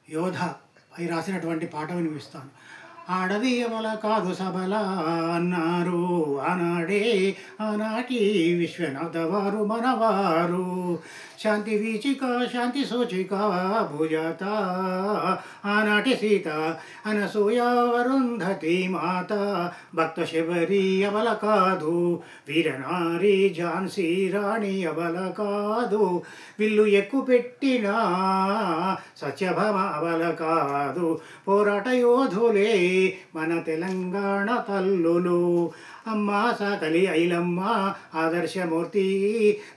యోధ పై రాసినటువంటి పాట వినిపిస్తాను. ఆడది ఎవల కాదు సబల అన్నారు ఆనాడే ఆనాటి విశ్వనాథ వారు మనవారు. శాంతి వీచిక శాంతి సూచిక భుజాత ఆనాటి సీత అనసూయ వరుంధతి మాత. భక్త శబరి అవల కాదు వీరనారి ఝాన్సీ రాణి అవల కాదు. విల్లు ఎక్కు పెట్టిన సత్యభామ అవల కాదు. పోరాట యోధులే మన తెలంగాణ తల్లులు. అమ్మ సాకలి ఐలమ్మ ఆదర్శమూర్తి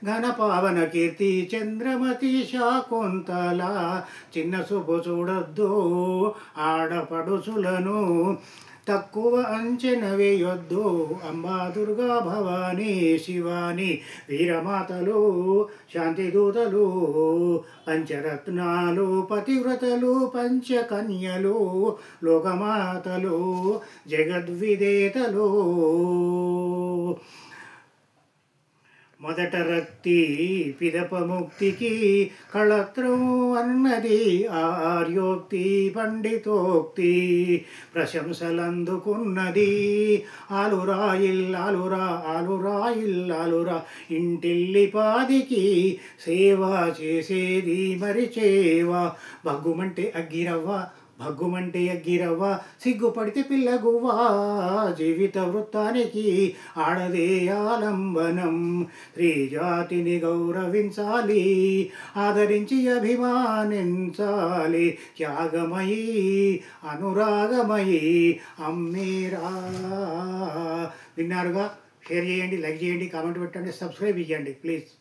ఘన పావన కీర్తి చంద్రమతి శాకుంతల. చిన్న చూపు చూడొద్దు ఆడపడుచులను తక్కువ అంచన వేయొద్దు. అంబా దుర్గా భవానీ శివాని వీరమాతలు శాంతిదూతలు పంచరత్నాలు పతివ్రతలు పంచకన్యలు లోకమాతలు జగద్విదేతలు. మొదట రక్తి పిదప ముక్తికి కళత్రం అన్నది ఆర్యోక్తి పండితోక్తి ప్రశంసలందుకున్నది. ఆలురా ఇల్లాలురా ఆలురా ఇల్లాలురా ఇంటిల్లిపాదికి సేవ చేసేది మరిచేవా. భగ్గుమంటే అగ్గిరవ్వ భగ్గుమంటే అగ్గిరవ్వ సిగ్గుపడితే పిల్లగువ్వా. జీవిత వృత్తానికి ఆడదే ఆలంబనం. స్త్రీ జాతిని గౌరవించాలి ఆదరించి అభిమానించాలి. త్యాగమయి అనురాగమయి అమ్మేరా. విన్నారుగా? షేర్ చేయండి, లైక్ చేయండి, కామెంట్ పెట్టండి, సబ్స్క్రైబ్ చేయండి ప్లీజ్.